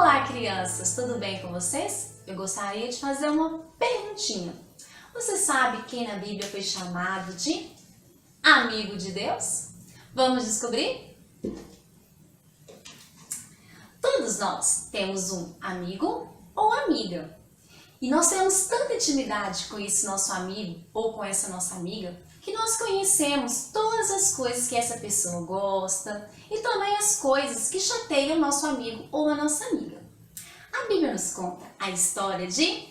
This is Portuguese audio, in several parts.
Olá, crianças! Tudo bem com vocês? Eu gostaria de fazer uma perguntinha. Você sabe quem na Bíblia foi chamado de amigo de Deus? Vamos descobrir? Todos nós temos um amigo ou amiga. E nós temos tanta intimidade com esse nosso amigo ou com essa nossa amiga que nós conhecemos todas as coisas que essa pessoa gosta e também as coisas que chateiam o nosso amigo ou a nossa amiga. A Bíblia nos conta a história de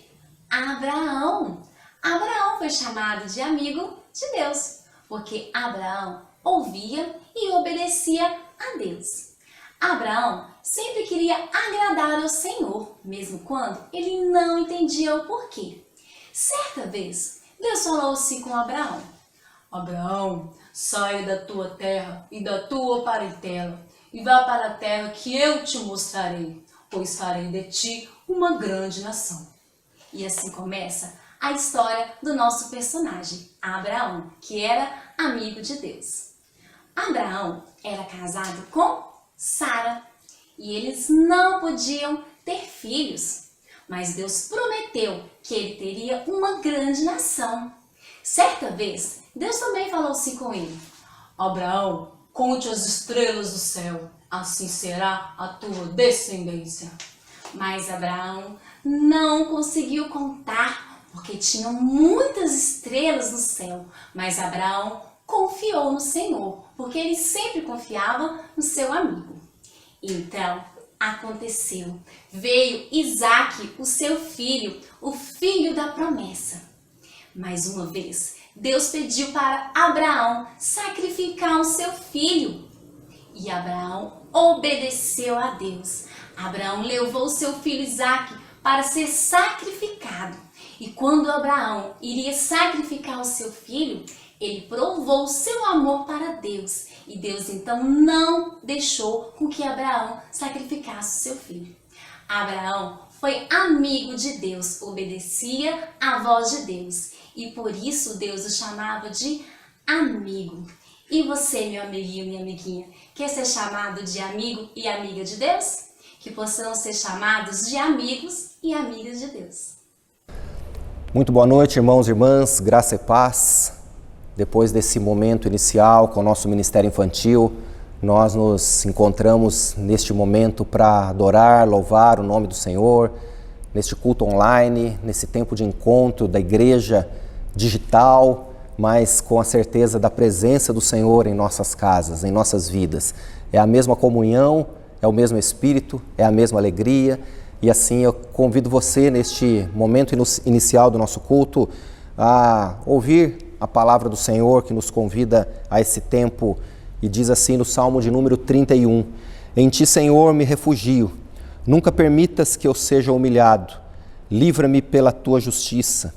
Abraão. Abraão foi chamado de amigo de Deus, porque Abraão ouvia e obedecia a Deus. Abraão sempre queria agradar ao Senhor, mesmo quando ele não entendia o porquê. Certa vez, Deus falou assim com Abraão: Abraão, saia da tua terra e da tua parentela e vá para a terra que eu te mostrarei, pois farei de ti uma grande nação. E assim começa a história do nosso personagem, Abraão, que era amigo de Deus. Abraão era casado com Sara e eles não podiam ter filhos, mas Deus prometeu que ele teria uma grande nação. Certa vez, Deus também falou assim com ele: Abraão, conte as estrelas do céu, assim será a tua descendência. Mas Abraão não conseguiu contar, porque tinham muitas estrelas no céu. Mas Abraão confiou no Senhor, porque ele sempre confiava no seu amigo. Então, aconteceu. Veio Isaque, o seu filho, o filho da promessa. Mais uma vez, Deus pediu para Abraão sacrificar o seu filho. E Abraão obedeceu a Deus. Abraão levou o seu filho Isaque para ser sacrificado. E quando Abraão iria sacrificar o seu filho, ele provou o seu amor para Deus. E Deus então não deixou com que Abraão sacrificasse o seu filho. Abraão foi amigo de Deus, obedecia à voz de Deus. E por isso Deus o chamava de amigo. E você, meu amiguinho, minha amiguinha, quer ser chamado de amigo e amiga de Deus? Que possamos ser chamados de amigos e amigas de Deus. Muito boa noite, irmãos e irmãs, graça e paz. Depois desse momento inicial com o nosso Ministério Infantil, nós nos encontramos neste momento para adorar, louvar o nome do Senhor, neste culto online, nesse tempo de encontro da igreja digital, mas com a certeza da presença do Senhor em nossas casas, em nossas vidas. É a mesma comunhão, é o mesmo Espírito, é a mesma alegria. E assim eu convido você neste momento inicial do nosso culto a ouvir a palavra do Senhor que nos convida a esse tempo e diz assim no Salmo de número 31: Em ti, Senhor, me refugio, nunca permitas que eu seja humilhado, livra-me pela tua justiça,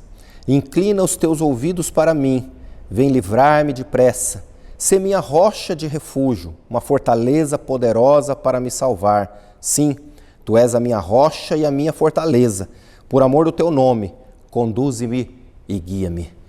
inclina os teus ouvidos para mim, vem livrar-me depressa, sê minha rocha de refúgio, uma fortaleza poderosa para me salvar. Sim, tu és a minha rocha e a minha fortaleza, por amor do teu nome, conduze-me e guia-me.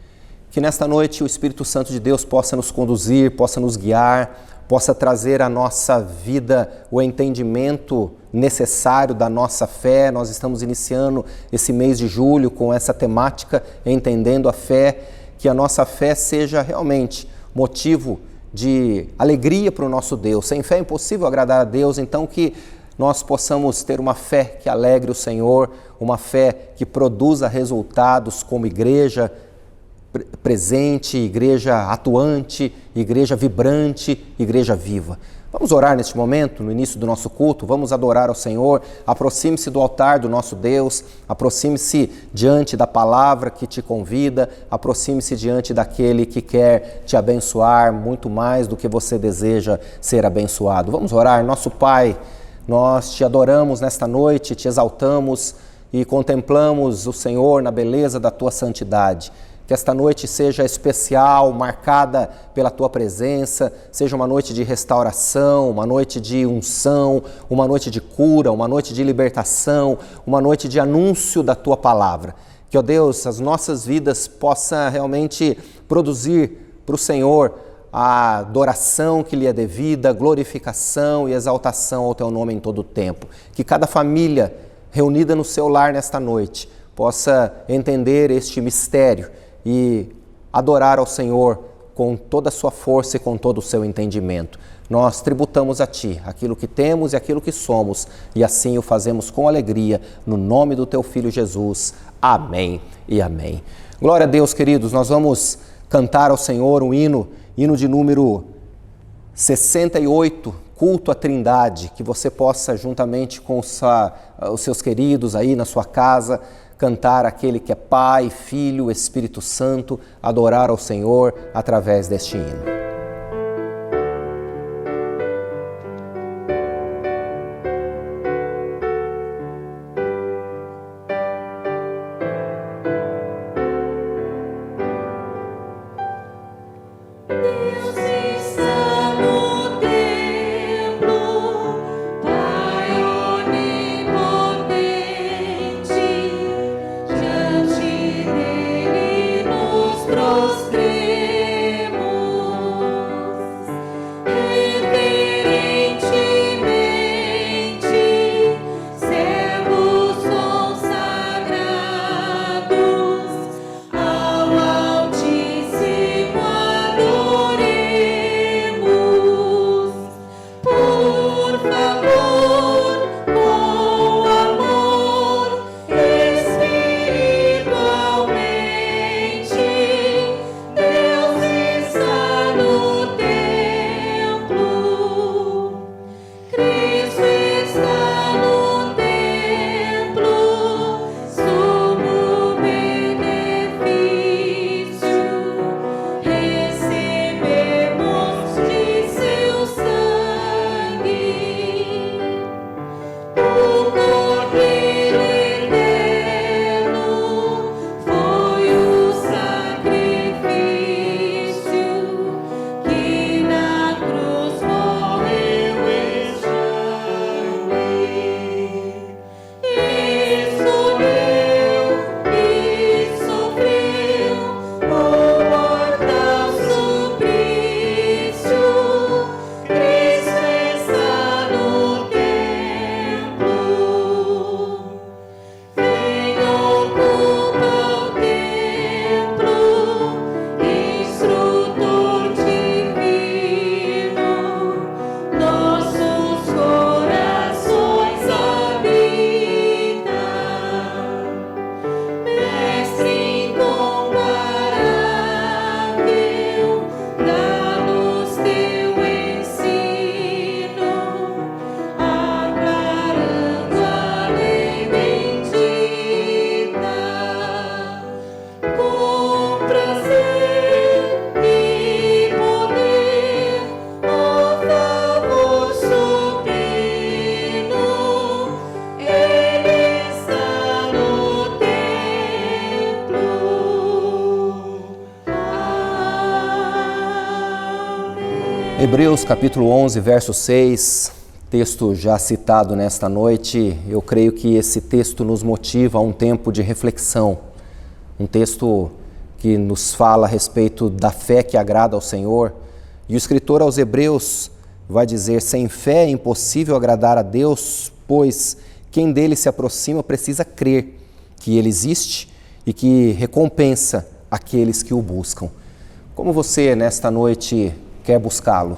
Que nesta noite o Espírito Santo de Deus possa nos conduzir, possa nos guiar, possa trazer à nossa vida o entendimento necessário da nossa fé. Nós estamos iniciando esse mês de julho com essa temática, entendendo a fé, que a nossa fé seja realmente motivo de alegria para o nosso Deus. Sem fé é impossível agradar a Deus, então que nós possamos ter uma fé que alegre o Senhor, uma fé que produza resultados como igreja presente, igreja atuante, igreja vibrante, igreja viva. Vamos orar neste momento, no início do nosso culto, vamos adorar ao Senhor. Aproxime-se do altar do nosso Deus, aproxime-se diante da palavra que te convida, aproxime-se diante daquele que quer te abençoar muito mais do que você deseja ser abençoado. Vamos orar. Nosso Pai, nós te adoramos nesta noite, te exaltamos e contemplamos o Senhor na beleza da tua santidade. Que esta noite seja especial, marcada pela tua presença, seja uma noite de restauração, uma noite de unção, uma noite de cura, uma noite de libertação, uma noite de anúncio da tua palavra. Que, ó Deus, as nossas vidas possam realmente produzir para o Senhor a adoração que lhe é devida, glorificação e exaltação ao teu nome em todo o tempo. Que cada família reunida no seu lar nesta noite possa entender este mistério e adorar ao Senhor com toda a sua força e com todo o seu entendimento. Nós tributamos a Ti aquilo que temos e aquilo que somos, e assim o fazemos com alegria, no nome do Teu Filho Jesus. Amém e amém. Glória a Deus, queridos. Nós vamos cantar ao Senhor um hino de número 68, Culto à Trindade, que você possa, juntamente com os seus queridos aí na sua casa, cantar aquele que é Pai, Filho, Espírito Santo, adorar ao Senhor através deste hino. Hebreus capítulo 11, verso 6, texto já citado nesta noite. Eu creio que esse texto nos motiva a um tempo de reflexão, um texto que nos fala a respeito da fé que agrada ao Senhor. E o escritor aos Hebreus vai dizer: sem fé é impossível agradar a Deus, pois quem dele se aproxima precisa crer que ele existe e que recompensa aqueles que o buscam. Como você nesta noite quer buscá-lo?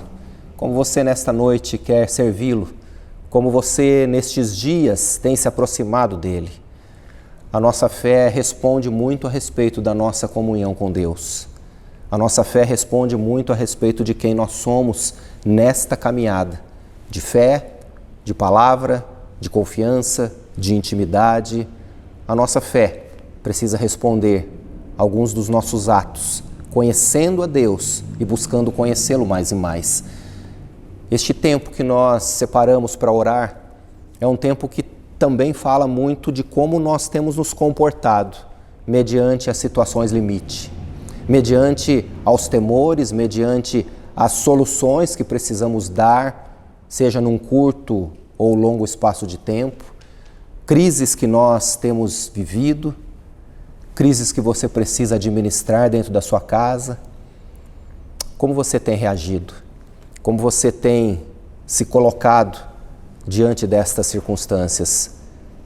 Como você nesta noite quer servi-lo? Como você nestes dias tem se aproximado dele? A nossa fé responde muito a respeito da nossa comunhão com Deus. A nossa fé responde muito a respeito de quem nós somos nesta caminhada de fé, de palavra, de confiança, de intimidade. A nossa fé precisa responder a alguns dos nossos atos, conhecendo a Deus e buscando conhecê-lo mais e mais. Este tempo que nós separamos para orar é um tempo que também fala muito de como nós temos nos comportado mediante as situações limite, mediante aos temores, mediante as soluções que precisamos dar, seja num curto ou longo espaço de tempo, crises que nós temos vivido, crises que você precisa administrar dentro da sua casa. como você tem reagido? Como você tem se colocado diante destas circunstâncias?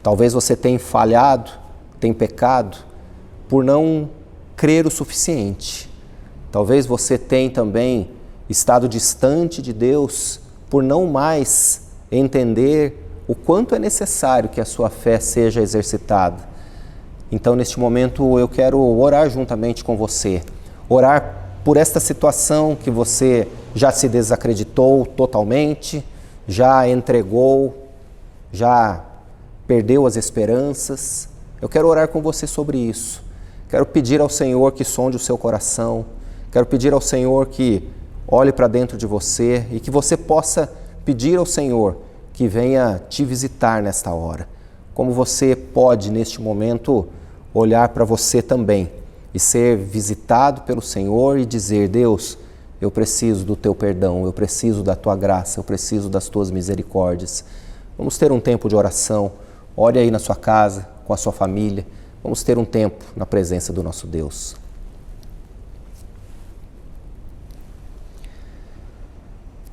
Talvez você tenha falhado, tenha pecado por não crer o suficiente. Talvez você tenha também estado distante de Deus por não mais entender o quanto é necessário que a sua fé seja exercitada. Então, neste momento, eu quero orar juntamente com você. Orar por esta situação que você já se desacreditou totalmente, já entregou, já perdeu as esperanças. Eu quero orar com você sobre isso. Quero pedir ao Senhor que sonde o seu coração. Quero pedir ao Senhor que olhe para dentro de você e que você possa pedir ao Senhor que venha te visitar nesta hora. Como você pode, neste momento, olhar para você também e ser visitado pelo Senhor e dizer: Deus, eu preciso do teu perdão, eu preciso da tua graça, eu preciso das tuas misericórdias. Vamos ter um tempo de oração. Ore aí na sua casa, com a sua família. Vamos ter um tempo na presença do nosso Deus.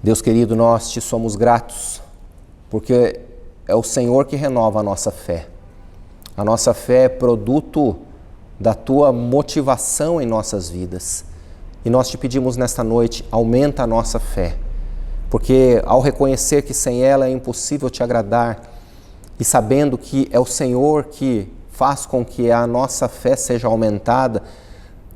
Deus querido, nós te somos gratos, porque é o Senhor que renova a nossa fé. A nossa fé é produto da tua motivação em nossas vidas. E nós te pedimos nesta noite, aumenta a nossa fé, porque ao reconhecer que sem ela é impossível te agradar e sabendo que é o Senhor que faz com que a nossa fé seja aumentada,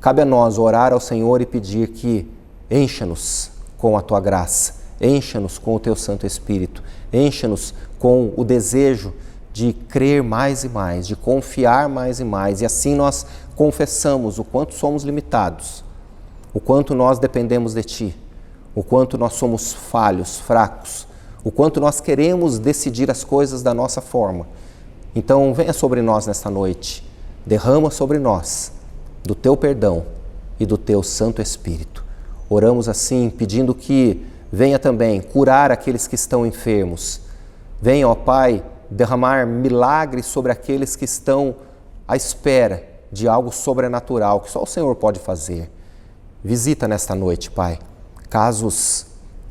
cabe a nós orar ao Senhor e pedir que encha-nos com a tua graça, encha-nos com o teu Santo Espírito, encha-nos com o desejo de crer mais e mais, de confiar mais e mais, e assim nós confessamos o quanto somos limitados, o quanto nós dependemos de Ti, o quanto nós somos falhos, fracos, o quanto nós queremos decidir as coisas da nossa forma. Então venha sobre nós nesta noite, derrama sobre nós do Teu perdão e do Teu Santo Espírito. Oramos assim, pedindo que venha também curar aqueles que estão enfermos. Venha, ó Pai, derramar milagres sobre aqueles que estão à espera de algo sobrenatural, que só o Senhor pode fazer. Visita nesta noite, Pai, casos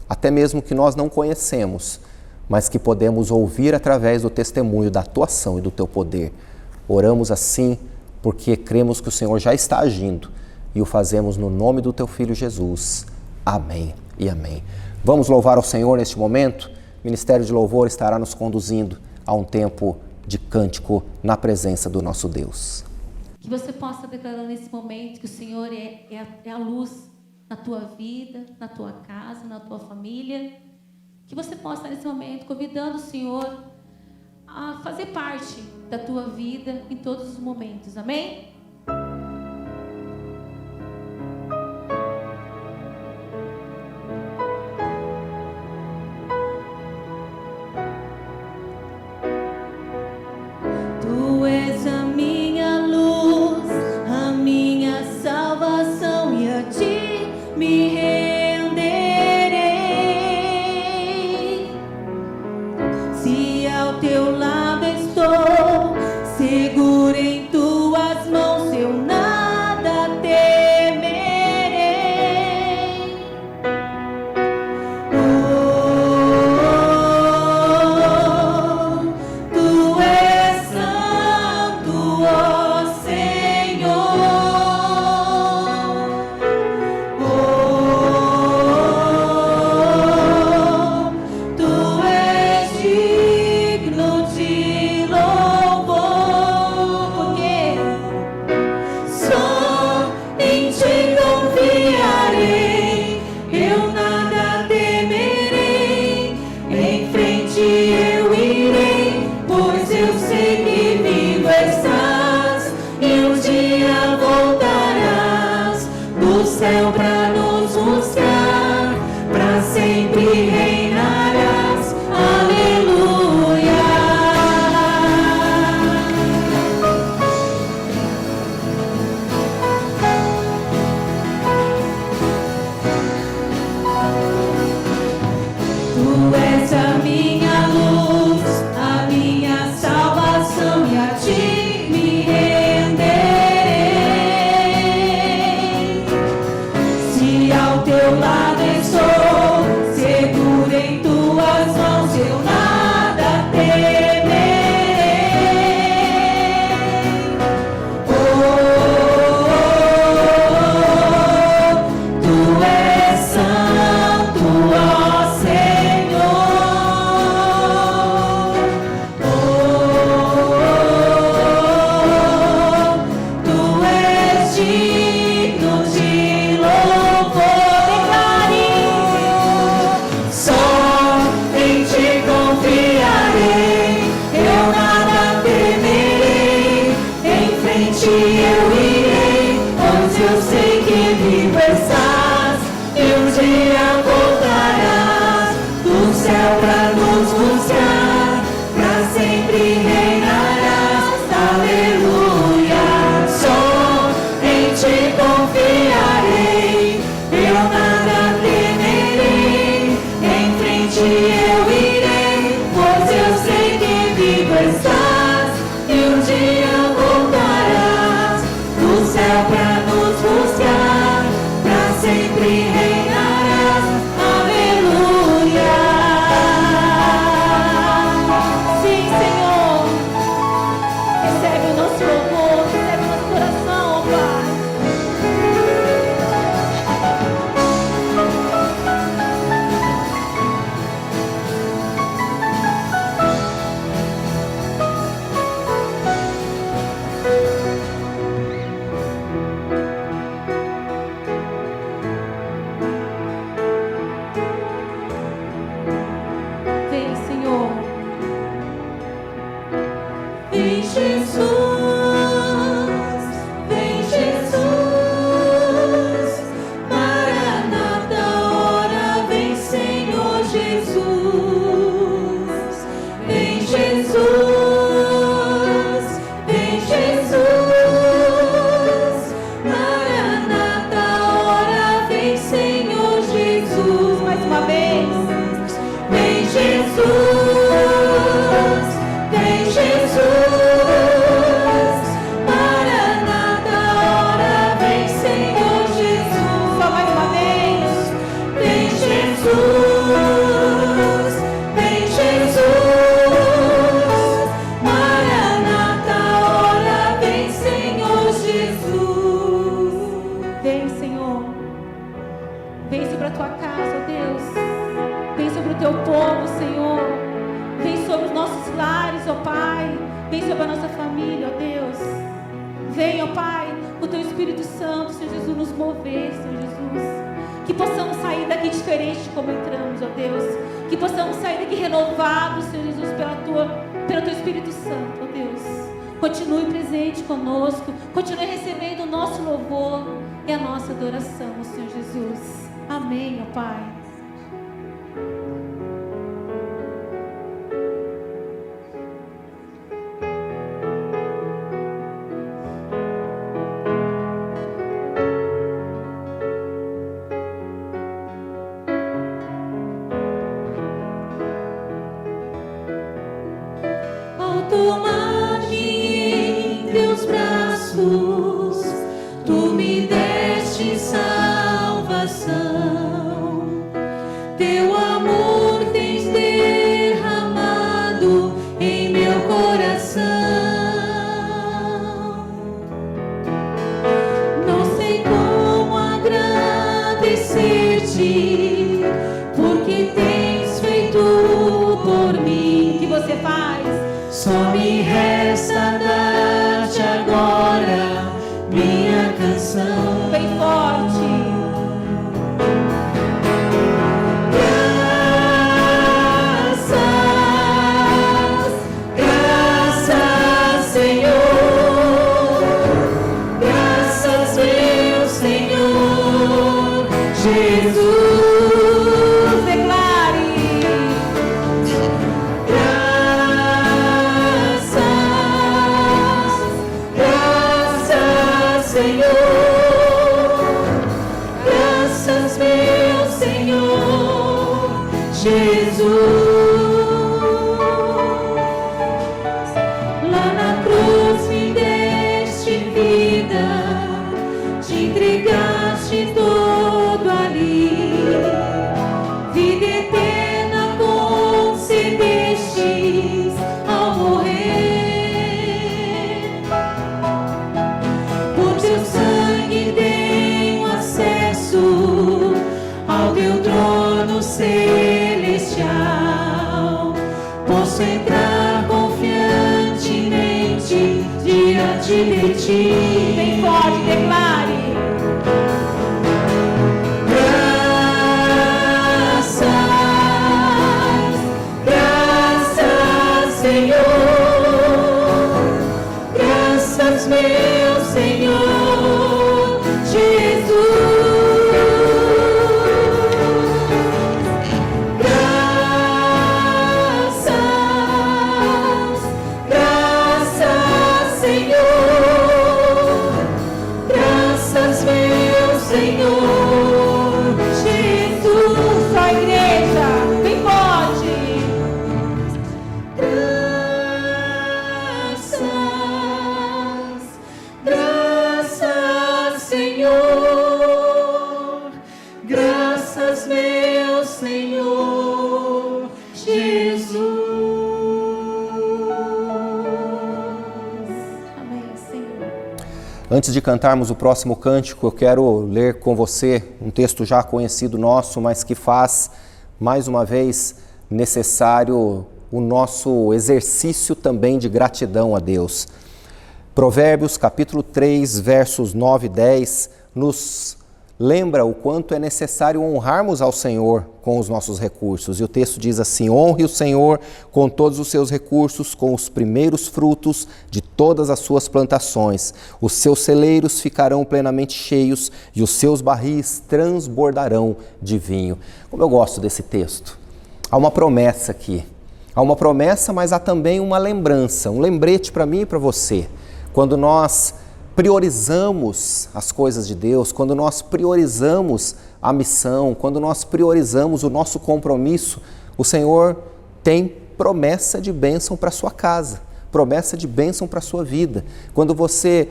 até mesmo que nós não conhecemos, mas que podemos ouvir através do testemunho da Tua ação e do Teu poder. Oramos assim porque cremos que o Senhor já está agindo e o fazemos no nome do Teu Filho Jesus. Amém e amém. Vamos louvar ao Senhor neste momento? O Ministério de Louvor estará nos conduzindo a um tempo de cântico na presença do nosso Deus. Que você possa declarar nesse momento que o Senhor é a luz na tua vida, na tua casa, na tua família. Que você possa nesse momento convidando o Senhor a fazer parte da tua vida em todos os momentos. Amém? Tu és a minha luz, a minha salvação, e a Ti me renderei. Se ao Teu lado estou, seguro em Tuas mãos. vem Jesus, vem Jesus, Maranata, ora vem Senhor Jesus, vem Jesus, vem Jesus, Maranata, ora vem Senhor Jesus, mais uma vez, vem Jesus. Vem, ó Pai, o Teu Espírito Santo, Senhor Jesus, nos mover, Senhor Jesus. Que possamos sair daqui diferente de como entramos, ó Deus. Que possamos sair daqui renovados, Senhor Jesus, pelo Teu Espírito Santo, ó Deus. Continue presente conosco, continue recebendo o nosso louvor e a nossa adoração, Senhor Jesus. Amém, ó Pai. Só me resta dar-te agora minha canção. Bem forte. Graças, Senhor. Graças, meu Senhor Jesus. Celestial, posso entrar confiantemente diante de ti. Bem forte, declare. Graças, Senhor. Graças, meu Senhor Jesus. Antes de cantarmos o próximo cântico, eu quero ler com você um texto já conhecido nosso, mas que faz, mais uma vez, necessário o nosso exercício também de gratidão a Deus. Provérbios, capítulo 3, versos 9 e 10, nos lembra o quanto é necessário honrarmos ao Senhor com os nossos recursos. E o texto diz assim: honre o Senhor com todos os seus recursos, com os primeiros frutos de todas as suas plantações. Os seus celeiros ficarão plenamente cheios e os seus barris transbordarão de vinho. Como eu gosto desse texto. Há uma promessa aqui. Há uma promessa, mas há também uma lembrança, um lembrete para mim e para você. Quando nós priorizamos as coisas de Deus, quando nós priorizamos a missão, quando nós priorizamos o nosso compromisso, o Senhor tem promessa de bênção para a sua casa, promessa de bênção para a sua vida. Quando você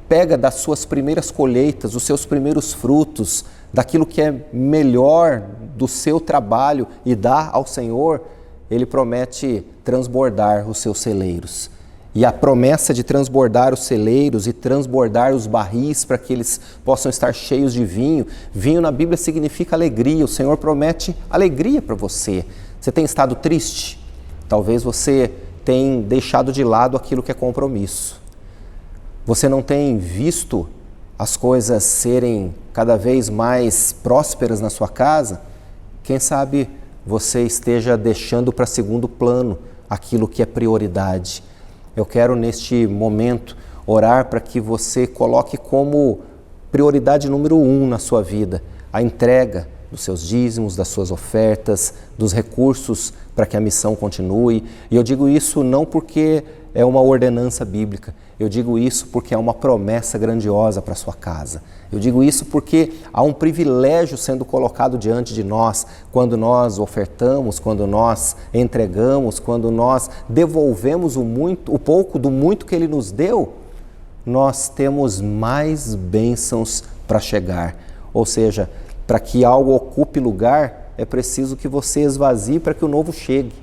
pega das suas primeiras colheitas, os seus primeiros frutos, daquilo que é melhor do seu trabalho e dá ao Senhor, Ele promete transbordar os seus celeiros. E a promessa de transbordar os celeiros e transbordar os barris para que eles possam estar cheios de vinho. Vinho na Bíblia significa alegria. O Senhor promete alegria para você. Você tem estado triste? Talvez você tenha deixado de lado aquilo que é compromisso. Você não tem visto as coisas serem cada vez mais prósperas na sua casa? Quem sabe você esteja deixando para segundo plano aquilo que é prioridade. Eu quero, neste momento, orar para que você coloque como prioridade número 1 na sua vida a entrega dos seus dízimos, das suas ofertas, dos recursos para que a missão continue. E eu digo isso não porque é uma ordenança bíblica, eu digo isso porque é uma promessa grandiosa para a sua casa. Eu digo isso porque há um privilégio sendo colocado diante de nós quando nós ofertamos, quando nós entregamos, quando nós devolvemos o pouco do muito que Ele nos deu, nós temos mais bênçãos para chegar. Ou seja, para que algo ocupe lugar, é preciso que você esvazie para que o novo chegue.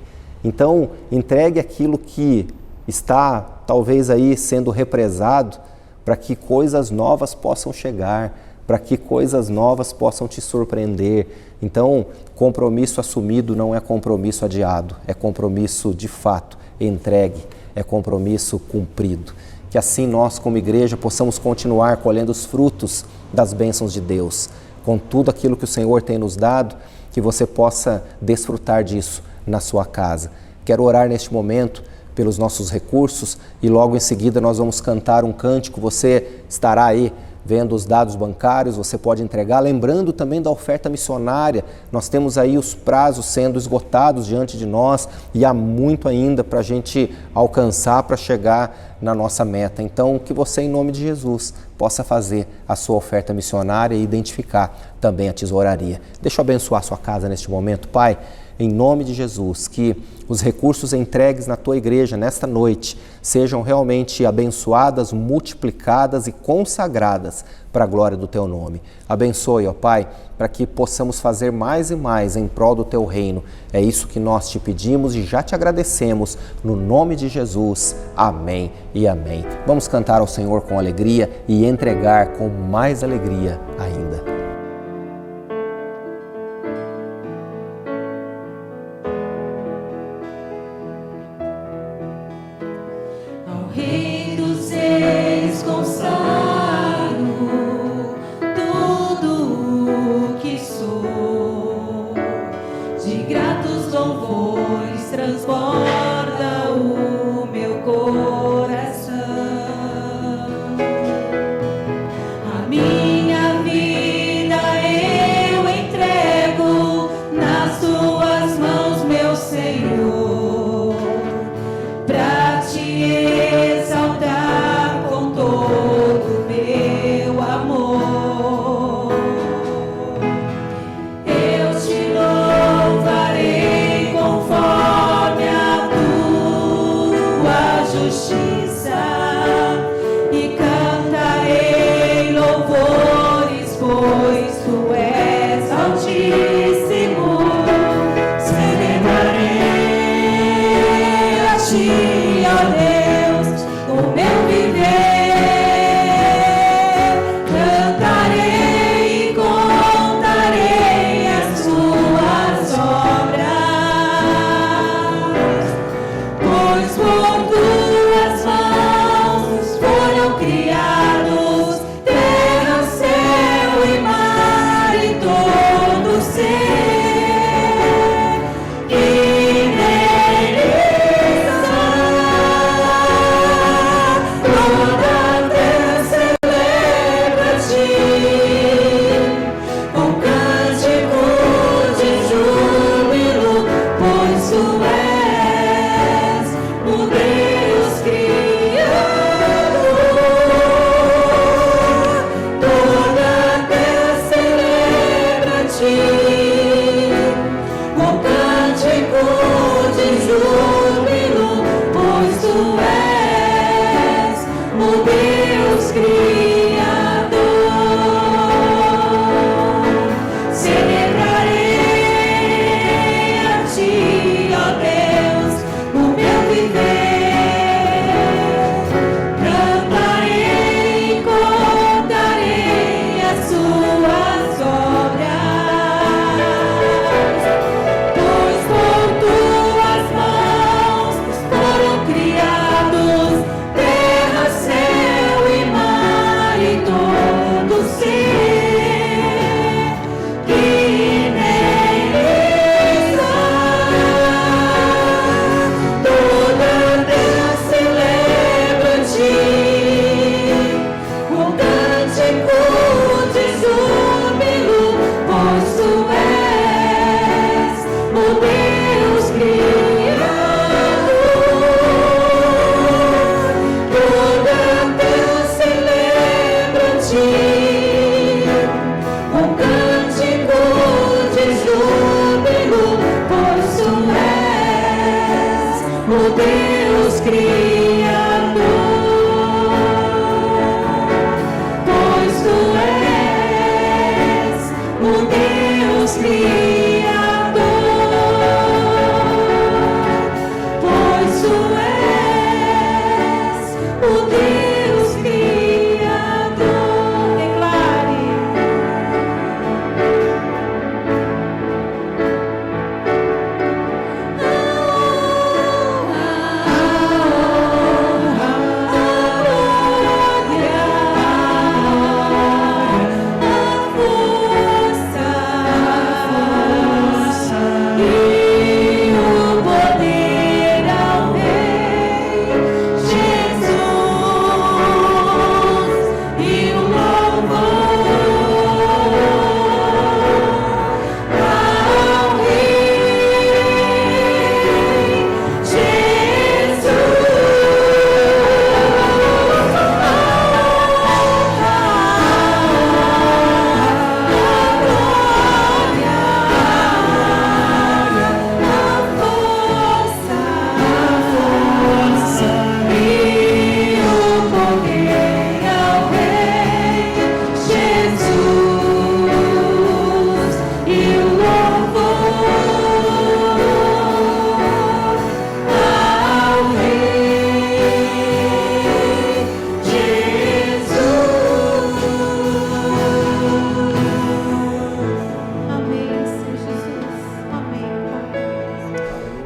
Então, entregue aquilo que está talvez aí sendo represado para que coisas novas possam chegar, para que coisas novas possam te surpreender. Então, compromisso assumido não é compromisso adiado, é compromisso de fato entregue, é compromisso cumprido. Que assim nós, como igreja, possamos continuar colhendo os frutos das bênçãos de Deus, com tudo aquilo que o Senhor tem nos dado, que você possa desfrutar disso na sua casa. Quero orar neste momento pelos nossos recursos e logo em seguida nós vamos cantar um cântico. Você estará aí vendo os dados bancários, você pode entregar, lembrando também da oferta missionária. Nós temos aí os prazos sendo esgotados diante de nós e há muito ainda para a gente alcançar, para chegar na nossa meta. Então, que você, em nome de Jesus, possa fazer a sua oferta missionária e identificar também a tesouraria. Deixa eu abençoar a sua casa neste momento, Pai. Em nome de Jesus, que os recursos entregues na Tua igreja nesta noite sejam realmente abençoadas, multiplicadas e consagradas para a glória do Teu nome. Abençoe, ó Pai, para que possamos fazer mais e mais em prol do Teu reino. É isso que nós te pedimos e já te agradecemos, no nome de Jesus. Amém e amém. Vamos cantar ao Senhor com alegria e entregar com mais alegria ainda. Rei dos Reis, consagro tudo o que sou, de gratos louvores transborda o meu coração. A minha vida eu entrego nas Tuas mãos, meu Senhor, pra Te exaltar com todo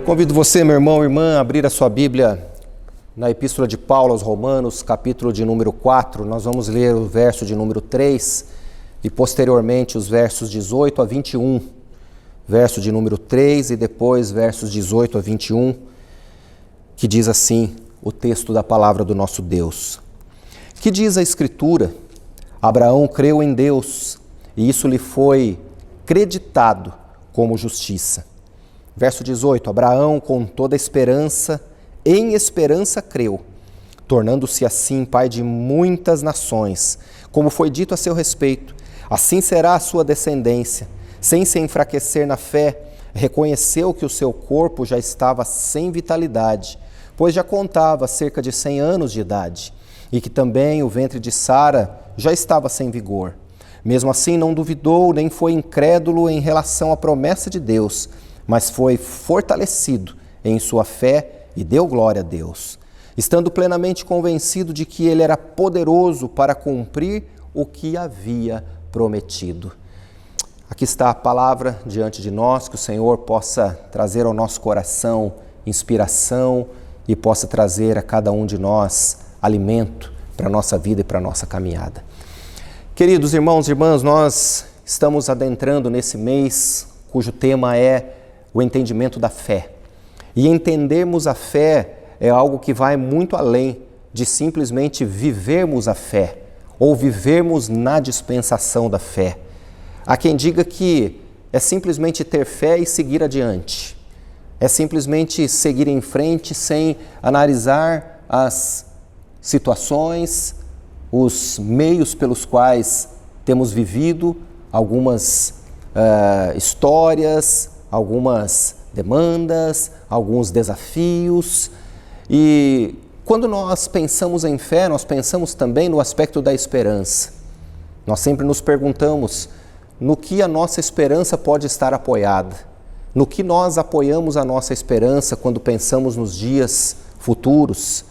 Convido você, meu irmão e irmã, a abrir a sua Bíblia na Epístola de Paulo aos Romanos, capítulo de número 4. Nós vamos ler o verso de número 3 e posteriormente os versos 18 a 21. Verso de número 3 e depois versos 18 a 21, que diz assim o texto da palavra do nosso Deus. Que diz a Escritura: Abraão creu em Deus e isso lhe foi creditado como justiça. Verso 18, Abraão com toda esperança, em esperança creu, tornando-se assim pai de muitas nações, como foi dito a seu respeito, assim será a sua descendência. Sem se enfraquecer na fé, reconheceu que o seu corpo já estava sem vitalidade, pois já contava cerca de 100 anos de idade, e que também o ventre de Sara já estava sem vigor. Mesmo assim não duvidou, nem foi incrédulo em relação à promessa de Deus, mas foi fortalecido em sua fé e deu glória a Deus, estando plenamente convencido de que ele era poderoso para cumprir o que havia prometido. Aqui está a palavra diante de nós, que o Senhor possa trazer ao nosso coração inspiração e possa trazer a cada um de nós alimento para a nossa vida e para a nossa caminhada. Queridos irmãos e irmãs, nós estamos adentrando nesse mês cujo tema é o entendimento da fé. E entendermos a fé é algo que vai muito além de simplesmente vivermos a fé ou vivermos na dispensação da fé. Há quem diga que é simplesmente ter fé e seguir adiante. É simplesmente seguir em frente sem analisar as situações, os meios pelos quais temos vivido, algumas histórias, algumas demandas, alguns desafios. E quando nós pensamos em fé, nós pensamos também no aspecto da esperança. Nós sempre nos perguntamos no que a nossa esperança pode estar apoiada, no que nós apoiamos a nossa esperança quando pensamos nos dias futuros,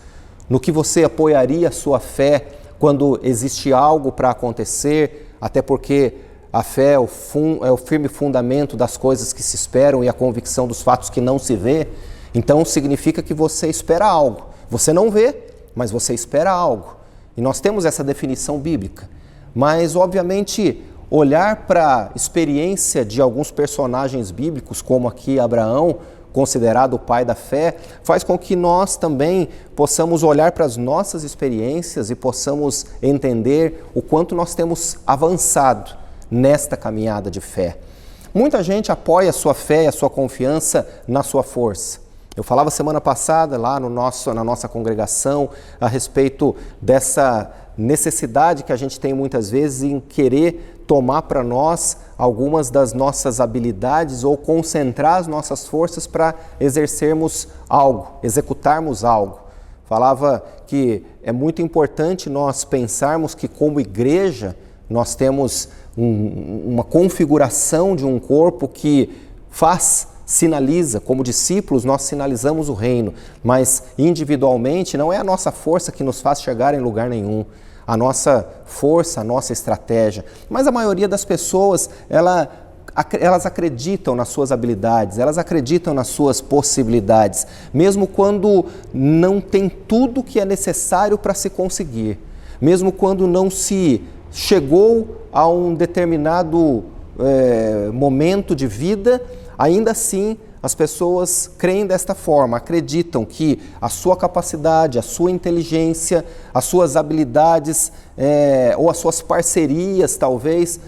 no que você apoiaria a sua fé quando existe algo para acontecer, até porque a fé é o firme fundamento das coisas que se esperam e a convicção dos fatos que não se vê. Então significa que você espera algo. Você não vê, mas você espera algo. E nós temos essa definição bíblica. Mas, obviamente, olhar para a experiência de alguns personagens bíblicos, como aqui Abraão, considerado o pai da fé, faz com que nós também possamos olhar para as nossas experiências e possamos entender o quanto nós temos avançado nesta caminhada de fé. Muita gente apoia a sua fé e a sua confiança na sua força. Eu falava semana passada lá na nossa congregação a respeito dessa necessidade que a gente tem muitas vezes em querer tomar para nós algumas das nossas habilidades ou concentrar as nossas forças para exercermos algo, executarmos algo. Falava que é muito importante nós pensarmos que como igreja nós temos uma configuração de um corpo que sinaliza, como discípulos nós sinalizamos o reino, mas individualmente não é a nossa força que nos faz chegar em lugar nenhum, a nossa força, a nossa estratégia. Mas a maioria das pessoas, elas acreditam nas suas habilidades, elas acreditam nas suas possibilidades, mesmo quando não tem tudo que é necessário para se conseguir, mesmo quando não se chegou a um determinado momento de vida, ainda assim as pessoas creem desta forma, acreditam que a sua capacidade, a sua inteligência, as suas habilidades ou as suas parcerias talvez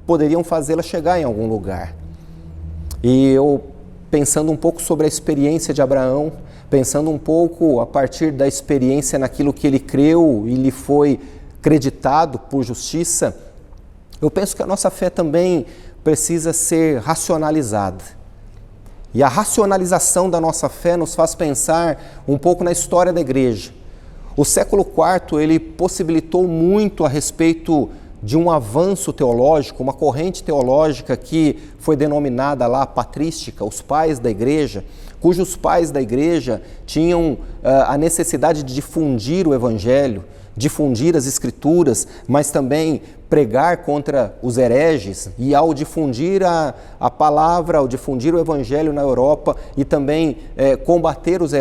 poderiam fazê-la chegar em algum lugar. E eu, pensando um pouco sobre a experiência de Abraão, pensando um pouco a partir da experiência naquilo que ele creu e lhe foi creditado por justiça, eu penso que a nossa fé também precisa ser racionalizada. E a racionalização da nossa fé nos faz pensar um pouco na história da igreja. O século IV, ele possibilitou muito a respeito de um avanço teológico, uma corrente teológica que foi denominada lá patrística, os pais da igreja, cujos pais da igreja tinham a necessidade de difundir o evangelho, difundir as escrituras, mas também pregar contra os hereges, e ao difundir a palavra, ao difundir o evangelho na Europa e também combater os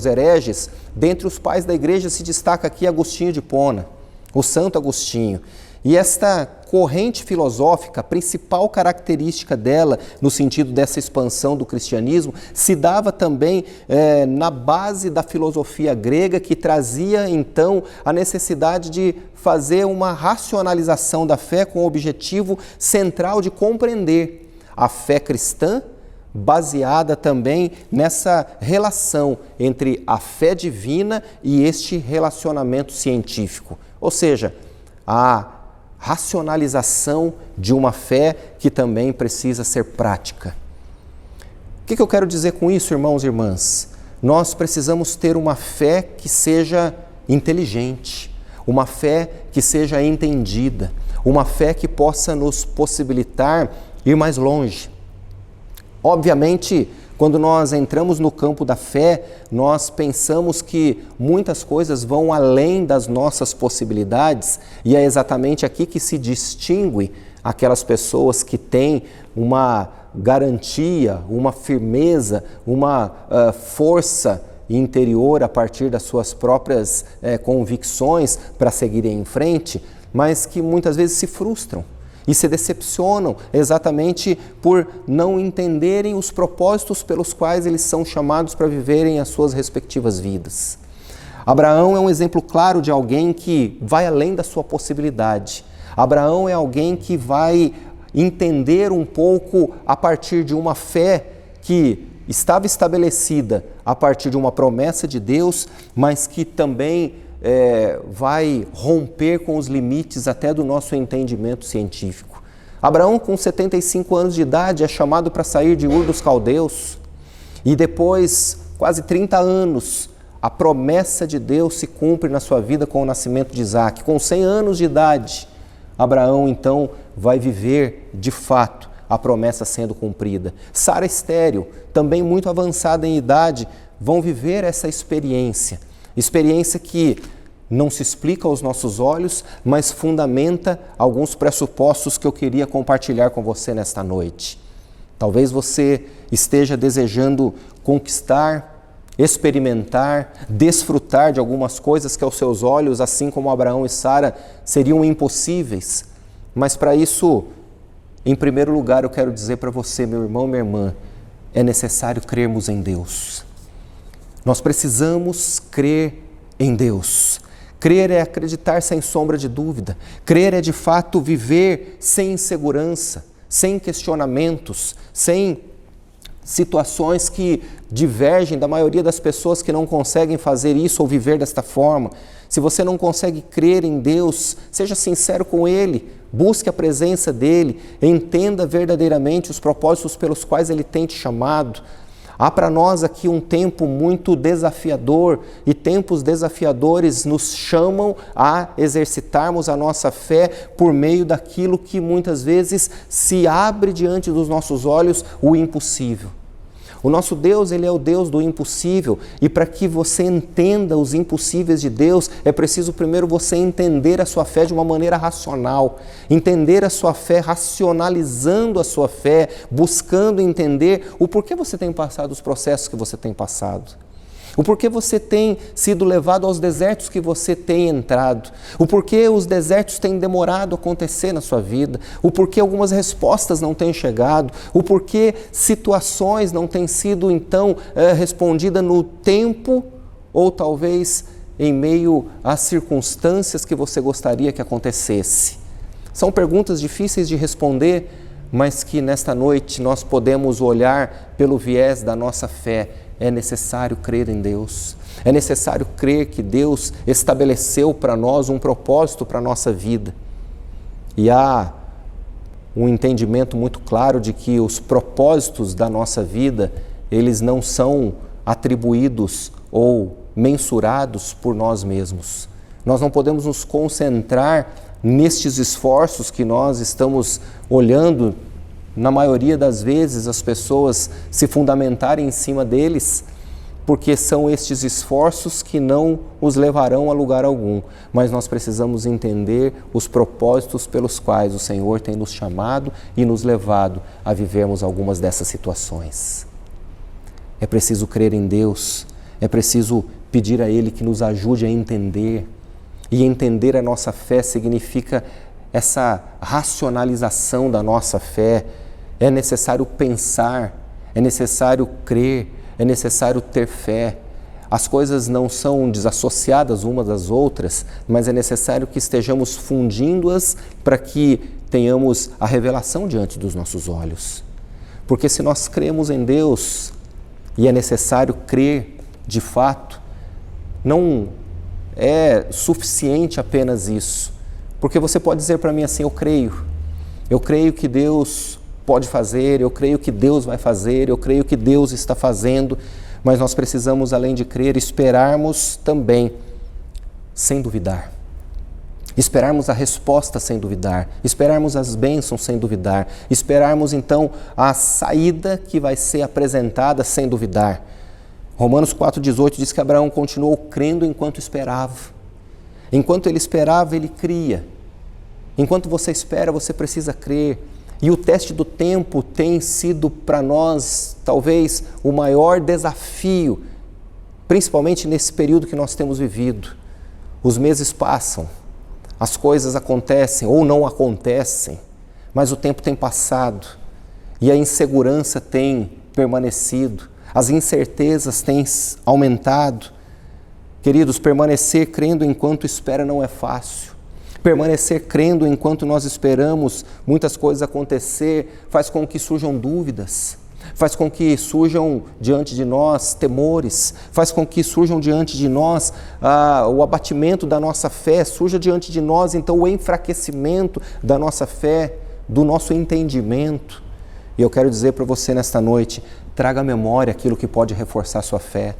hereges, dentre os pais da igreja se destaca aqui Agostinho de Hipona, o Santo Agostinho. E esta corrente filosófica, a principal característica dela, no sentido dessa expansão do cristianismo, se dava também na base da filosofia grega, que trazia então a necessidade de fazer uma racionalização da fé com o objetivo central de compreender a fé cristã, baseada também nessa relação entre a fé divina e este relacionamento científico. Ou seja, a racionalização de uma fé que também precisa ser prática. O que eu quero dizer com isso, irmãos e irmãs? Nós precisamos ter uma fé que seja inteligente, uma fé que seja entendida, uma fé que possa nos possibilitar ir mais longe. Obviamente, quando nós entramos no campo da fé, nós pensamos que muitas coisas vão além das nossas possibilidades, e é exatamente aqui que se distingue aquelas pessoas que têm uma garantia, uma firmeza, uma força interior a partir das suas próprias convicções para seguirem em frente, mas que muitas vezes se frustram e se decepcionam exatamente por não entenderem os propósitos pelos quais eles são chamados para viverem as suas respectivas vidas. Abraão é um exemplo claro de alguém que vai além da sua possibilidade. Abraão é alguém que vai entender um pouco a partir de uma fé que estava estabelecida a partir de uma promessa de Deus, mas que também vai romper com os limites até do nosso entendimento científico. Abraão, com 75 anos de idade, é chamado para sair de Ur dos Caldeus, e depois, quase 30 anos, a promessa de Deus se cumpre na sua vida com o nascimento de Isaac. Com 100 anos de idade, Abraão, então, vai viver, de fato, a promessa sendo cumprida. Sara estéril, também muito avançada em idade, vão viver essa experiência que não se explica aos nossos olhos, mas fundamenta alguns pressupostos que eu queria compartilhar com você nesta noite. Talvez você esteja desejando conquistar, experimentar, desfrutar de algumas coisas que aos seus olhos, assim como Abraão e Sara, seriam impossíveis. Mas para isso, em primeiro lugar, eu quero dizer para você, meu irmão, minha irmã, é necessário crermos em Deus. Nós precisamos crer em Deus. Crer é acreditar sem sombra de dúvida. Crer é, de fato, viver sem insegurança, sem questionamentos, sem situações que divergem da maioria das pessoas que não conseguem fazer isso ou viver desta forma. Se você não consegue crer em Deus, seja sincero com Ele, busque a presença dEle, entenda verdadeiramente os propósitos pelos quais Ele tem te chamado. Há para nós aqui um tempo muito desafiador, e tempos desafiadores nos chamam a exercitarmos a nossa fé por meio daquilo que muitas vezes se abre diante dos nossos olhos, o impossível. O nosso Deus, Ele é o Deus do impossível, e para que você entenda os impossíveis de Deus, é preciso primeiro você entender a sua fé de uma maneira racional, entender a sua fé, racionalizando a sua fé, buscando entender o porquê você tem passado os processos que você tem passado. O porquê você tem sido levado aos desertos que você tem entrado, o porquê os desertos têm demorado a acontecer na sua vida, o porquê algumas respostas não têm chegado, o porquê situações não têm sido então respondidas no tempo ou talvez em meio às circunstâncias que você gostaria que acontecesse. São perguntas difíceis de responder, mas que nesta noite nós podemos olhar pelo viés da nossa fé. É necessário crer em Deus, é necessário crer que Deus estabeleceu para nós um propósito para a nossa vida. E há um entendimento muito claro de que os propósitos da nossa vida, eles não são atribuídos ou mensurados por nós mesmos. Nós não podemos nos concentrar nestes esforços que nós estamos olhando na maioria das vezes, as pessoas se fundamentarem em cima deles, porque são estes esforços que não os levarão a lugar algum. Mas nós precisamos entender os propósitos pelos quais o Senhor tem nos chamado e nos levado a vivermos algumas dessas situações. É preciso crer em Deus, é preciso pedir a Ele que nos ajude a entender. E entender a nossa fé significa essa racionalização da nossa fé. É necessário pensar, é necessário crer, é necessário ter fé. As coisas não são desassociadas umas das outras, mas é necessário que estejamos fundindo-as para que tenhamos a revelação diante dos nossos olhos. Porque se nós cremos em Deus, e é necessário crer de fato, não é suficiente apenas isso. Porque você pode dizer para mim assim, eu creio que Deus pode fazer, eu creio que Deus vai fazer, eu creio que Deus está fazendo, mas nós precisamos, além de crer, esperarmos também, sem duvidar. Esperarmos a resposta sem duvidar, esperarmos as bênçãos sem duvidar, esperarmos então a saída que vai ser apresentada sem duvidar. Romanos 4,18 diz que Abraão continuou crendo enquanto esperava. Enquanto ele esperava, ele cria. Enquanto você espera, você precisa crer. E o teste do tempo tem sido para nós, talvez, o maior desafio, principalmente nesse período que nós temos vivido. Os meses passam, as coisas acontecem ou não acontecem, mas o tempo tem passado e a insegurança tem permanecido. As incertezas têm aumentado. Queridos, permanecer crendo enquanto espera não é fácil. Permanecer crendo enquanto nós esperamos muitas coisas acontecer faz com que surjam dúvidas, faz com que surjam diante de nós temores, faz com que surjam diante de nós o abatimento da nossa fé, surja diante de nós então o enfraquecimento da nossa fé, do nosso entendimento. E eu quero dizer para você nesta noite, traga à memória aquilo que pode reforçar a sua fé.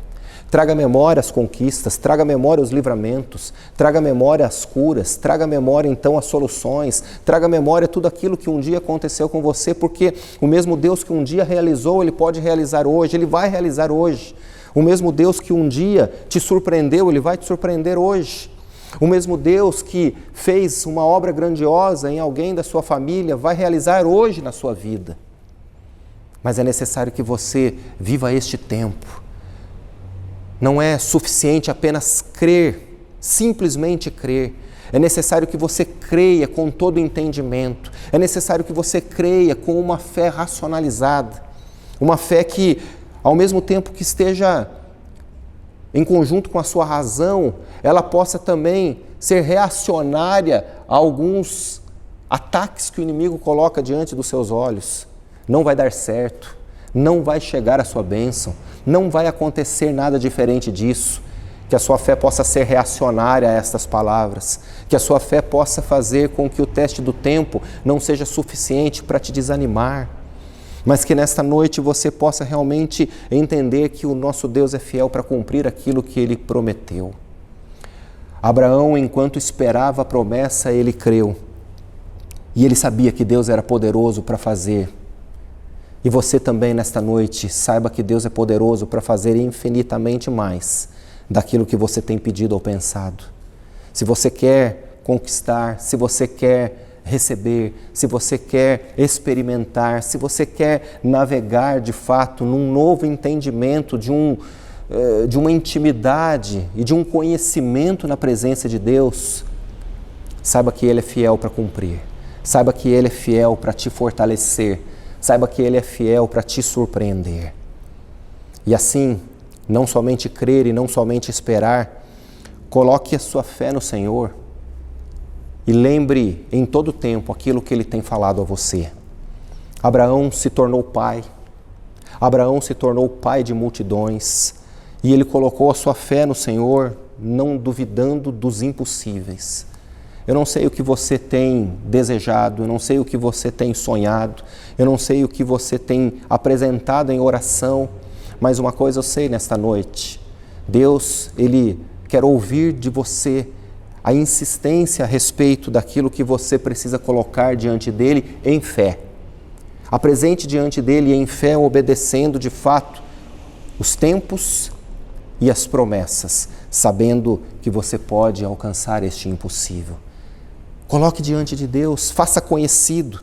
Traga à memória as conquistas, traga à memória os livramentos, traga à memória as curas, traga à memória então as soluções, traga à memória tudo aquilo que um dia aconteceu com você, porque o mesmo Deus que um dia realizou, Ele pode realizar hoje, Ele vai realizar hoje. O mesmo Deus que um dia te surpreendeu, Ele vai te surpreender hoje. O mesmo Deus que fez uma obra grandiosa em alguém da sua família, vai realizar hoje na sua vida. Mas é necessário que você viva este tempo. Não é suficiente apenas crer, simplesmente crer. É necessário que você creia com todo o entendimento. É necessário que você creia com uma fé racionalizada. Uma fé que, ao mesmo tempo que esteja em conjunto com a sua razão, ela possa também ser reacionária a alguns ataques que o inimigo coloca diante dos seus olhos. Não vai dar certo, não vai chegar a sua bênção, não vai acontecer nada diferente disso. Que a sua fé possa ser reacionária a estas palavras, que a sua fé possa fazer com que o teste do tempo não seja suficiente para te desanimar, mas que nesta noite você possa realmente entender que o nosso Deus é fiel para cumprir aquilo que Ele prometeu. Abraão, enquanto esperava a promessa, ele creu, e ele sabia que Deus era poderoso para fazer. E você também nesta noite, saiba que Deus é poderoso para fazer infinitamente mais daquilo que você tem pedido ou pensado. Se você quer conquistar, se você quer receber, se você quer experimentar, se você quer navegar de fato num novo entendimento de uma intimidade e de um conhecimento na presença de Deus, saiba que Ele é fiel para cumprir, saiba que Ele é fiel para te fortalecer, saiba que Ele é fiel para te surpreender. E assim, não somente crer e não somente esperar, coloque a sua fé no Senhor e lembre em todo tempo aquilo que Ele tem falado a você. Abraão se tornou pai, Abraão se tornou pai de multidões e ele colocou a sua fé no Senhor, não duvidando dos impossíveis. Eu não sei o que você tem desejado, eu não sei o que você tem sonhado, eu não sei o que você tem apresentado em oração, mas uma coisa eu sei nesta noite, Deus, Ele quer ouvir de você a insistência a respeito daquilo que você precisa colocar diante dEle em fé. Apresente diante dele em fé, obedecendo de fato os tempos e as promessas, sabendo que você pode alcançar este impossível. Coloque diante de Deus, faça conhecido,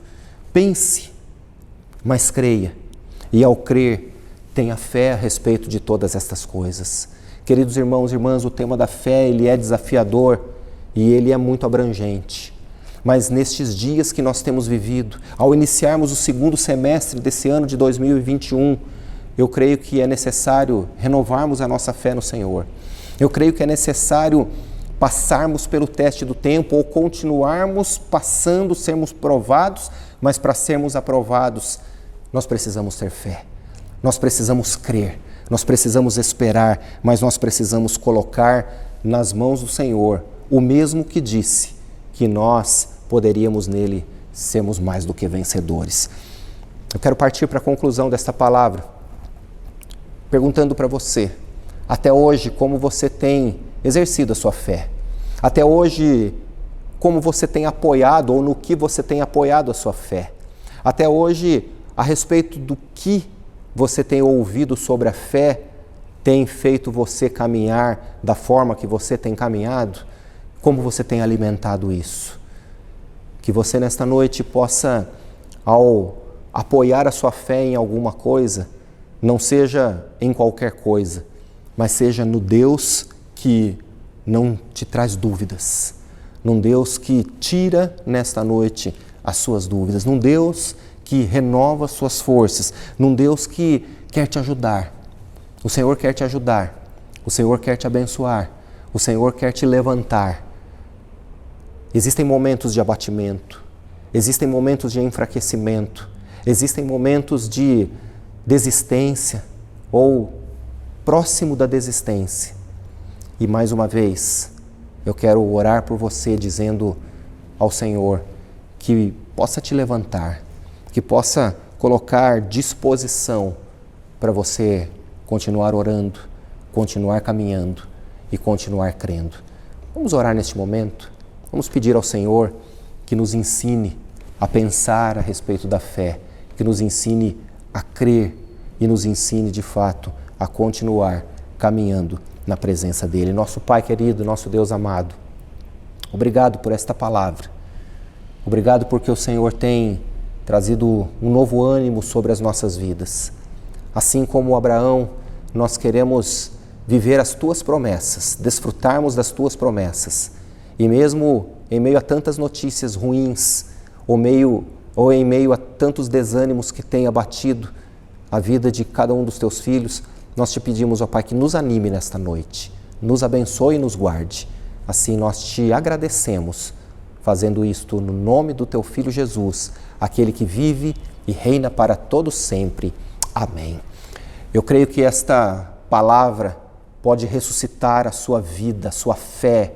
pense, mas creia. E ao crer, tenha fé a respeito de todas estas coisas. Queridos irmãos e irmãs, o tema da fé, ele é desafiador e ele é muito abrangente. Mas nestes dias que nós temos vivido, ao iniciarmos o segundo semestre desse ano de 2021, eu creio que é necessário renovarmos a nossa fé no Senhor. Eu creio que é necessário passarmos pelo teste do tempo ou continuarmos passando, sermos provados, mas para sermos aprovados, nós precisamos ter fé. Nós precisamos crer, nós precisamos esperar, mas nós precisamos colocar nas mãos do Senhor o mesmo que disse que nós poderíamos nele sermos mais do que vencedores. Eu quero partir para a conclusão desta palavra, perguntando para você, até hoje, como você tem exercido a sua fé? Até hoje, como você tem apoiado ou no que você tem apoiado a sua fé? Até hoje, a respeito do que você tem ouvido sobre a fé, tem feito você caminhar da forma que você tem caminhado? Como você tem alimentado isso? Que você nesta noite possa, ao apoiar a sua fé em alguma coisa, não seja em qualquer coisa, mas seja no Deus que não te traz dúvidas, num Deus que tira nesta noite as suas dúvidas, num Deus que renova suas forças, num Deus que quer te ajudar. O Senhor quer te ajudar, o Senhor quer te abençoar, o Senhor quer te levantar. Existem momentos de abatimento, existem momentos de enfraquecimento, existem momentos de desistência ou próximo da desistência. E mais uma vez, eu quero orar por você dizendo ao Senhor que possa te levantar, que possa colocar disposição para você continuar orando, continuar caminhando e continuar crendo. Vamos orar neste momento? Vamos pedir ao Senhor que nos ensine a pensar a respeito da fé, que nos ensine a crer e nos ensine de fato a continuar caminhando na presença dEle. Nosso Pai querido, nosso Deus amado, obrigado por esta palavra. Obrigado porque o Senhor tem trazido um novo ânimo sobre as nossas vidas. Assim como Abraão, nós queremos viver as Tuas promessas, desfrutarmos das Tuas promessas. E mesmo em meio a tantas notícias ruins, ou em meio a tantos desânimos que têm abatido a vida de cada um dos Teus filhos, nós Te pedimos, ó Pai, que nos anime nesta noite, nos abençoe e nos guarde. Assim nós Te agradecemos, fazendo isto no nome do Teu Filho Jesus, aquele que vive e reina para todo sempre. Amém. Eu creio que esta palavra pode ressuscitar a sua vida, a sua fé,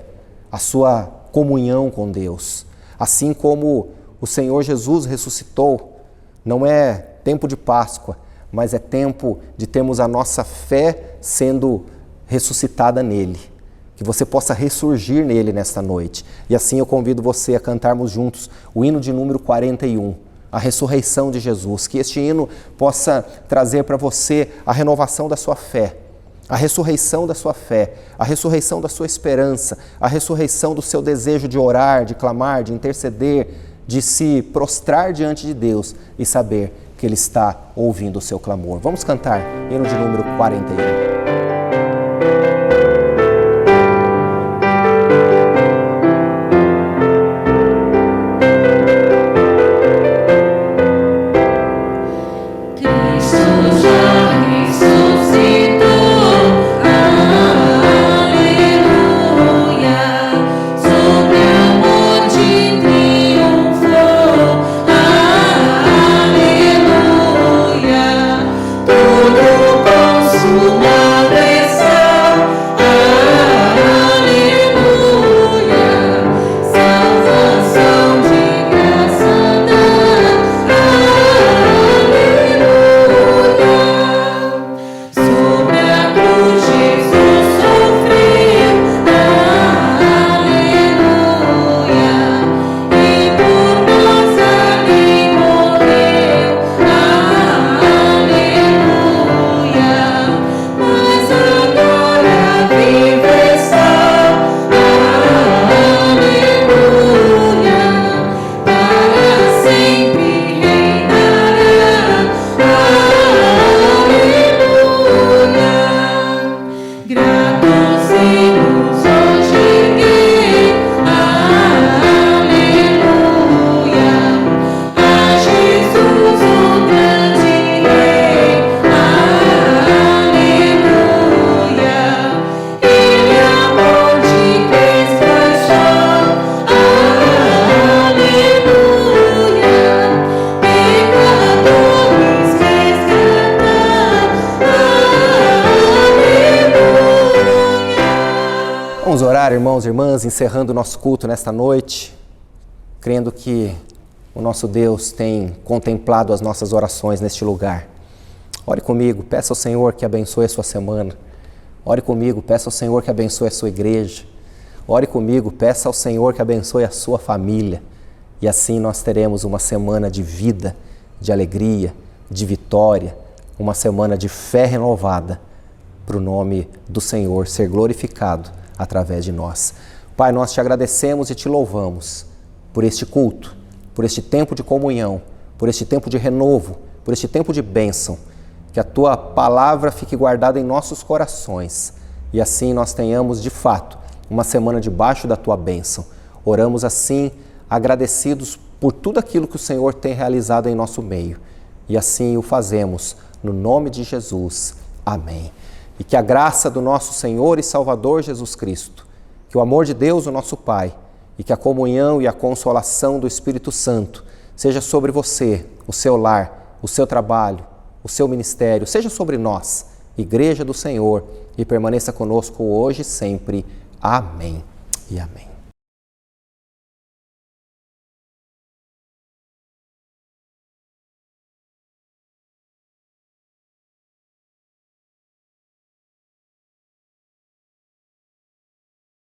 a sua comunhão com Deus. Assim como o Senhor Jesus ressuscitou, não é tempo de Páscoa, mas é tempo de termos a nossa fé sendo ressuscitada nele. Que você possa ressurgir nele nesta noite. E assim eu convido você a cantarmos juntos o hino de número 41, a ressurreição de Jesus. Que este hino possa trazer para você a renovação da sua fé, a ressurreição da sua fé, a ressurreição da sua esperança, a ressurreição do seu desejo de orar, de clamar, de interceder, de se prostrar diante de Deus e saber que Ele está ouvindo o seu clamor. Vamos cantar hino de número 41. Tudo consumado. irmãos e irmãs, encerrando o nosso culto nesta noite, crendo que o nosso Deus tem contemplado as nossas orações neste lugar. Ore comigo, peça ao Senhor que abençoe a sua semana. Ore comigo, peça ao Senhor que abençoe a sua igreja. Ore comigo, peça ao Senhor que abençoe a sua família. E assim nós teremos uma semana de vida, de alegria, de vitória, uma semana de fé renovada, para o nome do Senhor ser glorificado através de nós. Pai, nós te agradecemos e te louvamos por este culto, por este tempo de comunhão, por este tempo de renovo, por este tempo de bênção. Que a tua palavra fique guardada em nossos corações e assim nós tenhamos de fato uma semana debaixo da tua bênção. Oramos assim, agradecidos por tudo aquilo que o Senhor tem realizado em nosso meio. E assim o fazemos, no nome de Jesus. Amém. E que a graça do nosso Senhor e Salvador Jesus Cristo, que o amor de Deus, o nosso Pai, e que a comunhão e a consolação do Espírito Santo seja sobre você, o seu lar, o seu trabalho, o seu ministério, seja sobre nós, Igreja do Senhor, e permaneça conosco hoje e sempre. Amém e amém.